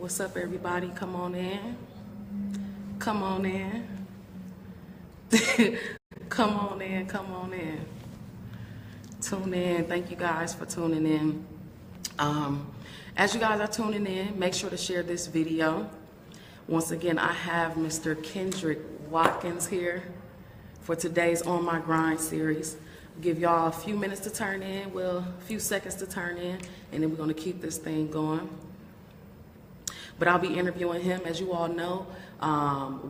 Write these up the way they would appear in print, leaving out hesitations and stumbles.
What's up, everybody? Come on in. Come on in. Come on in. Come on in. Tune in. Thank you guys for tuning in. As you guys are tuning in, make sure to share this video. Once again, I have Mr. Kendrick Watkins here for today's On My Grind series. I'll give y'all a few minutes to turn in, well, a few seconds to turn in, and then we're going to keep this thing going. But I'll be interviewing him, as you all know,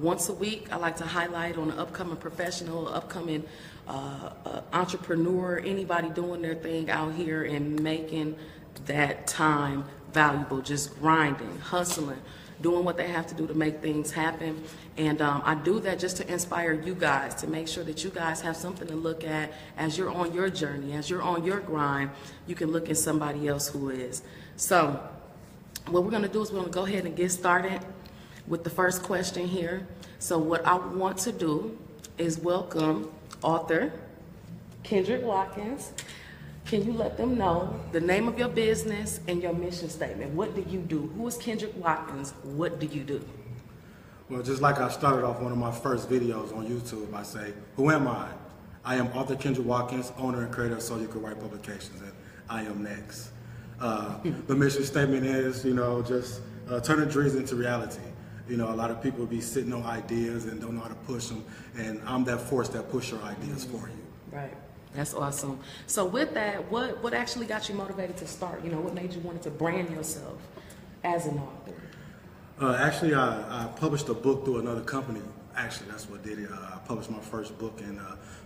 once a week. I like to highlight on an upcoming professional, upcoming entrepreneur, anybody doing their thing out here and making that time valuable, just grinding, hustling, doing what they have to do to make things happen. And I do that just to inspire you guys, to make sure that you guys have something to look at as you're on your journey, as you're on your grind. You can look at somebody else who is. So what we're going to do is we're going to go ahead and get started with the first question here. So what I want to do is welcome author Kendrick Watkins. Can you let them know the name of your business and your mission statement? What do you do? Who is Kendrick Watkins? What do you do? Well, just like I started off one of my first videos on YouTube, I say, who am I? I am author Kendrick Watkins, owner and creator of So You Can Write Publications, and I am next. The mission statement is, just turning dreams into reality. A lot of people be sitting on ideas and don't know how to push them, and I'm that force that push your ideas for you. Right. That's awesome. So with that, what actually got you motivated to start? What made you want to brand yourself as an author? Actually, I published a book through another company. Actually, that's what did it. I published my first book in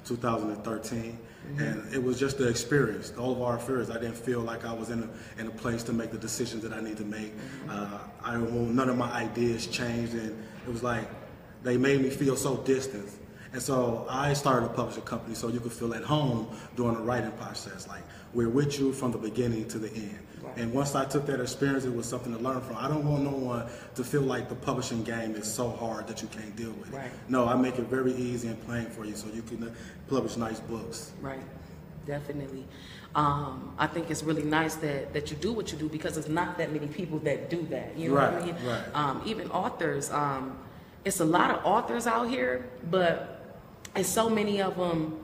2013, and it was just the experience, the overall experience. I didn't feel like I was in a place to make the decisions that I need to make. None of my ideas changed, and it was like they made me feel so distant. And so I started a publishing company so you could feel at home during the writing process. Like, we're with you from the beginning to the end. Right. And once I took that experience, it was something to learn from. I don't want no one to feel like the publishing game is so hard that you can't deal with it. Right. No, I make it very easy and plain for you so you can publish nice books. Right, definitely. I think it's really nice that you do what you do, because it's not that many people that do that. You know what I mean? Right. Even authors, it's a lot of authors out here, but it's so many of them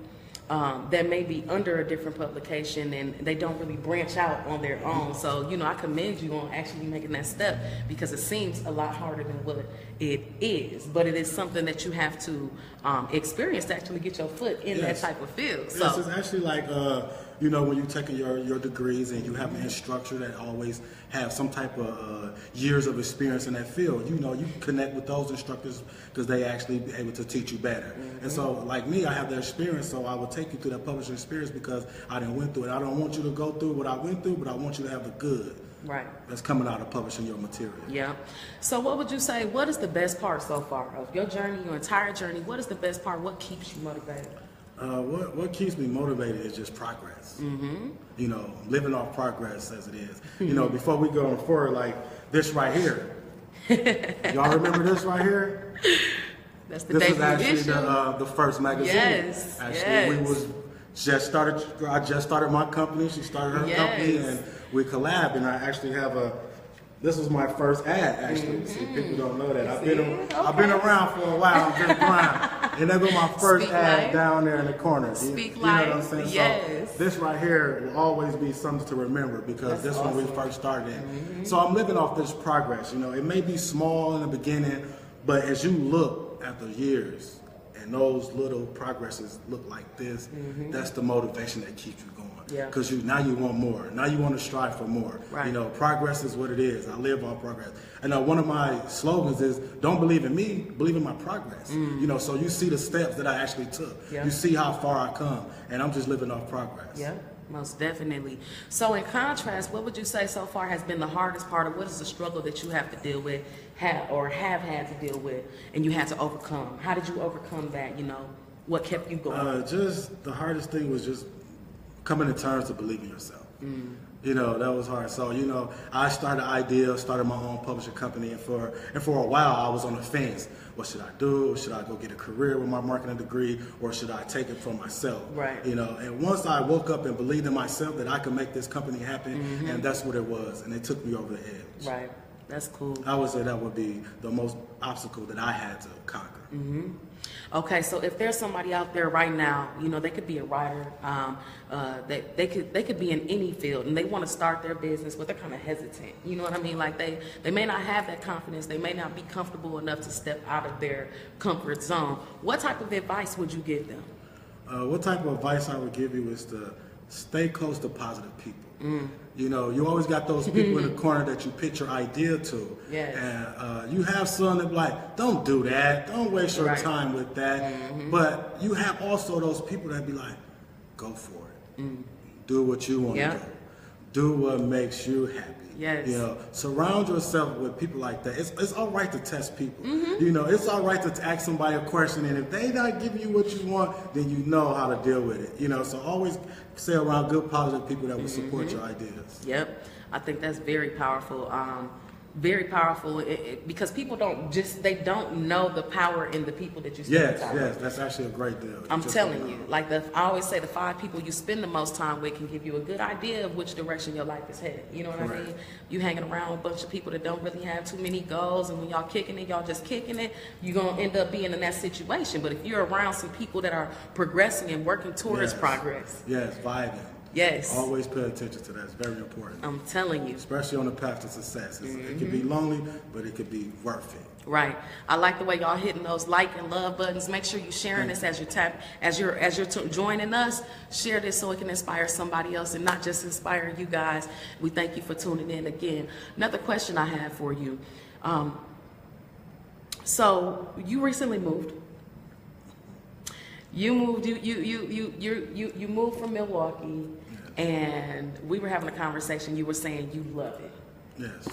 that may be under a different publication and they don't really branch out on their own. So, I commend you on actually making that step, because it seems a lot harder than what it is. But it is something that you have to experience to actually get your foot in that type of field. So yes, it's actually like, when you take your degrees and you have an instructor that always have some type of years of experience in that field, you connect with those instructors because they actually be able to teach you better. And so, like me, I have that experience, so I will take you through that publishing experience because I didn't went through it. I don't want you to go through what I went through, but I want you to have the good. Right. That's coming out of publishing your material. Yeah. So what would you say, what is the best part so far of your journey, your entire journey? What is the best part? What keeps you motivated? What keeps me motivated is just progress. Living off progress as it is. Before we go on forward, like this right here. Y'all remember this right here? That's the this debut is actually issue. the first magazine. Yes. Actually, we was just started. I just started my company. She started her company, and we collabed. And I actually have this was my first ad, actually. See, people don't know that. I've been around for a while. I'm just blind. And there go my first ad down there in the corner. SpeakLife. You know what I'm saying? Yes. So this right here will always be something to remember, because this when we first started. So I'm living off this progress. It may be small in the beginning, but as you look at the years and those little progresses look like this, that's the motivation that keeps you going. Yeah. Because now you want more. Now you want to strive for more. Right. Progress is what it is. I live on progress. And one of my slogans is, don't believe in me, believe in my progress. So you see the steps that I actually took. Yeah. You see how far I come, and I'm just living off progress. Yeah, most definitely. So in contrast, what would you say so far has been the hardest part, or what is the struggle that you have to deal with, have had to deal with, and you had to overcome? How did you overcome that? What kept you going? Just the hardest thing was just coming to terms to believe in yourself. That was hard. So, I started my own publishing company, and for a while I was on the fence. What should I do? Should I go get a career with my marketing degree, or should I take it for myself? Right. And once I woke up and believed in myself that I could make this company happen, and that's what it was, and it took me over the edge. Right. That's cool. I would say that would be the most obstacle that I had to conquer. Okay, so if there's somebody out there right now, you know, they could be a writer, they could be in any field, and they want to start their business, but they're kind of hesitant. You know what I mean? Like they may not have that confidence. They may not be comfortable enough to step out of their comfort zone. What type of advice would you give them? What type of advice I would give you is to stay close to positive people. You know, you always got those people in the corner that you pitch your idea to. Yes. And you have some that be like, don't do that. Don't waste your time with that. But you have also those people that be like, go for it. Do what you want to do. Do what makes you happy. Yes. You know, surround yourself with people like that. It's all right to test people. You know, it's all right to ask somebody a question, and if they not giving you what you want, then you know how to deal with it. You know, so always stay around good, positive people that will support your ideas. Yep, I think that's very powerful. Very powerful because people they don't know the power in the people that you spend time with. Yes, that's actually a great deal. I'm telling you, like I always say, the 5 people you spend the most time with can give you a good idea of which direction your life is headed. You know what I mean? You hanging around with a bunch of people that don't really have too many goals, and when y'all kicking it, y'all just kicking it, you're going to end up being in that situation. But if you're around some people that are progressing and working towards progress. Yes, vibing. Yes. Always pay attention to that. It's very important. I'm telling you. Especially on the path to success. It can be lonely, but it could be worth it. Right. I like the way y'all hitting those like and love buttons. Make sure you're sharing this as you're joining us. Share this so it can inspire somebody else and not just inspire you guys. We thank you for tuning in again. Another question I have for you. So you recently moved. You moved. You moved from Milwaukee, and we were having a conversation. You were saying you love it. Yes.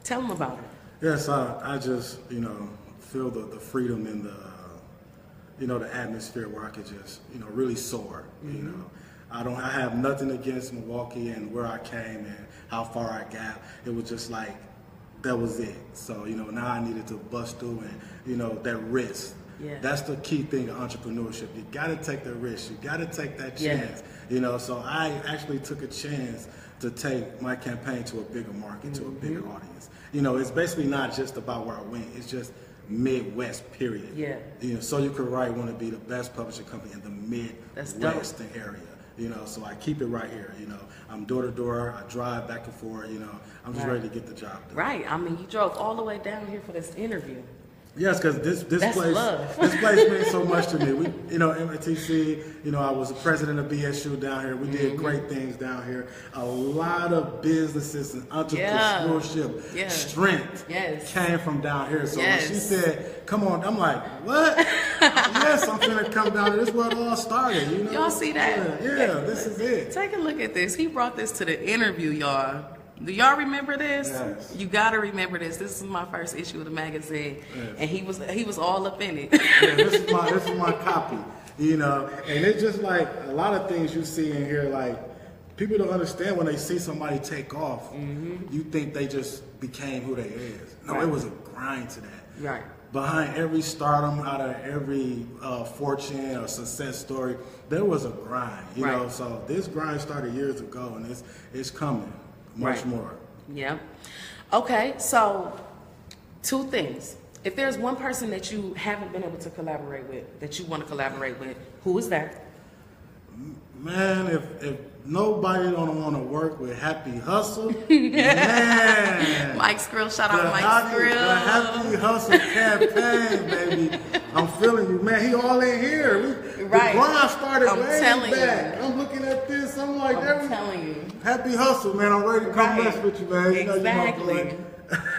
Tell them about it. Yes, I just feel the freedom in the atmosphere where I could just really soar. You know, I have nothing against Milwaukee and where I came and how far I got. It was just like that was it. So now I needed to bust through and that risk. Yeah. That's the key thing of entrepreneurship. You got to take the risk. You got to take that chance. So I actually took a chance to take my campaign to a bigger market, to a bigger audience. It's basically not just about where I went. It's just Midwest, period. Yeah. So You Could Write want to be the best publishing company in the Midwestern area. So I keep it right here. I'm door to door. I drive back and forth. I'm just ready to get the job done. Right. I mean, you drove all the way down here for this interview. Yes, because this place means so much to me. We, MTC, I was the president of BSU down here. We did great things down here. A lot of businesses and entrepreneurship strength came from down here. So when she said, "Come on," I'm like, "What?" Yes, I'm finna come down here. This is where it all started. Y'all see that? Yeah, this is it. Take a look at this. He brought this to the interview, y'all. Do y'all remember this? Yes. You gotta remember this. This is my first issue of the magazine, and he was all up in it. This is my copy. And it's just like a lot of things you see in here. Like people don't understand when they see somebody take off. You think they just became who they is. No, it was a grind to that. Right. Behind every stardom, out of every fortune or success story, there was a grind. You know, so this grind started years ago, and it's coming. Much more. Yeah. Okay, so 2 things. If there's one person that you haven't been able to collaborate with, that you want to collaborate with, who is that? Man, if nobody don't want to work with Happy Hustle, man. Mike Skrill, shout out Mike Skrill. The Happy Hustle campaign, baby. I'm feeling you, man. He all in here. The grind started way back. I'm looking at this. I'm like, I'm telling you. Happy Hustle, man. I'm ready to come mess with you, man. Exactly.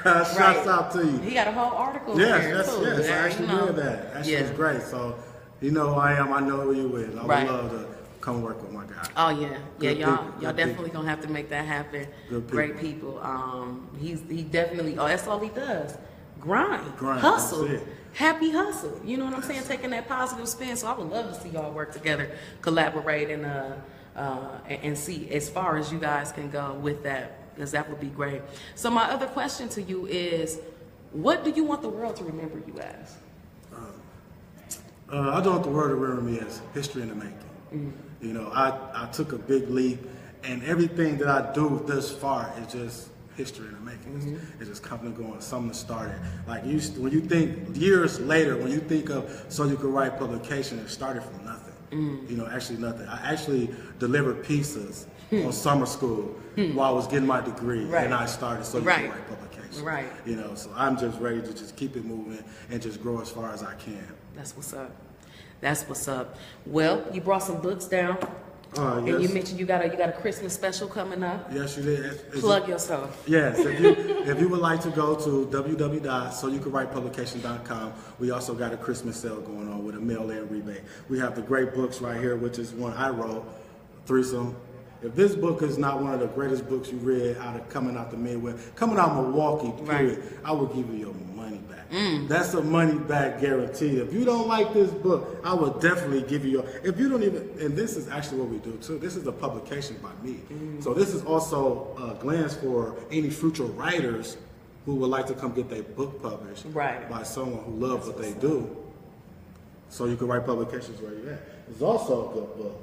Shouts out to you. He got a whole article Yes, I actually read that. That shit was great. So, who I am. I know who you is. I would love to come work with my guy. Oh yeah, y'all definitely gonna have to make that happen. Great people. He definitely. That's all he does. Grind, hustle, happy hustle. You know what I'm saying? Taking that positive spin. So I would love to see y'all work together, collaborate, and see as far as you guys can go with that, because that would be great. So my other question to you is, what do you want the world to remember you as? I don't want the world to remember me as history in the making. I took a big leap, and everything that I do thus far is just history in the making. It's just company going, something to start it. Like when you think years later, when you think of So You Could Write publication, it started from nothing. You know, actually nothing. I actually delivered pizzas on summer school while I was getting my degree, and I started So You Could Write publication. Right. You know, so I'm just ready to just keep it moving and just grow as far as I can. That's what's up. That's what's up. Well, you brought some books down. Yes. And you mentioned you got a Christmas special coming up. Yes, you did. Plug yourself. Yes, if you would like to go to www.soyoucouldwritepublication.com, we also got a Christmas sale going on with a mail-in rebate. We have the great books right here, which is one I wrote, Threesome. If this book is not one of the greatest books you read coming out the Midwest, coming out of Milwaukee, period, I will give you your money back. That's a money back guarantee. If you don't like this book, I will definitely give you if you don't even, and this is actually what we do too, this is a publication by me. So this is also a glance for any future writers who would like to come get their book published by someone who loves what they do. So You Could Write publications where you're at. It's also a good book.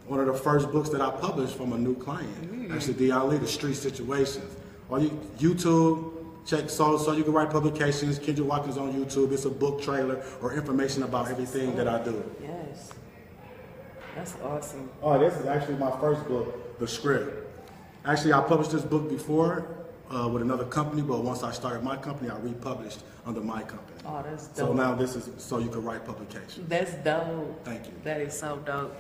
One of the first books that I published from a new client. Actually, Dion Lee, The Street Situations. On YouTube, check So You Could Write publications, Kendrick Watkins on YouTube. It's a book trailer or information about everything that I do. Yes. That's awesome. Oh, this is actually my first book, the script. Actually, I published this book before with another company, but once I started my company, I republished under my company. Oh, that's dope. So now this is So You Could Write publication. That's dope. Thank you. That is so dope.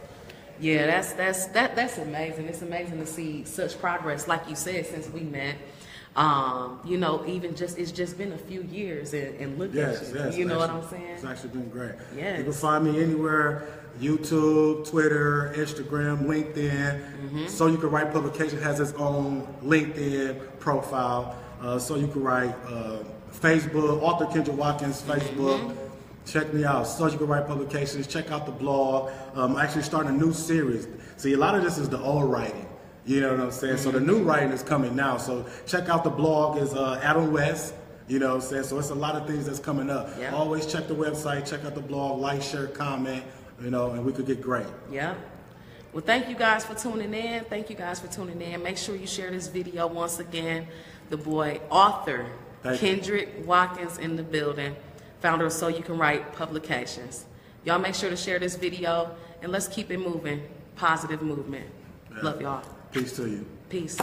Yeah, that's amazing. It's amazing to see such progress, like you said, since we met. You know, even it's just been a few years, and look at you. Yes, you know what I'm saying? It's actually been great. Yes. You can find me anywhere: YouTube, Twitter, Instagram, LinkedIn. So You Could Write publication has its own LinkedIn profile. So You Could Write Facebook, author Kendrick Watkins Facebook. Check me out, So You Could Write publications. Check out the blog. I'm actually starting a new series. See, a lot of this is the old writing. You know what I'm saying? So the new writing is coming now. So check out the blog. Is Adam West. You know what I'm saying? So it's a lot of things that's coming up. Yeah. Always check the website, check out the blog, like, share, comment, you know, and we could get great. Yeah. Well, thank you guys for tuning in. Thank you guys for tuning in. Make sure you share this video once again. The boy, author, Kendrick Watkins in the building. Founder of So You Can Write publications. Y'all make sure to share this video and let's keep it moving. Positive movement. Love y'all. Peace to you. Peace.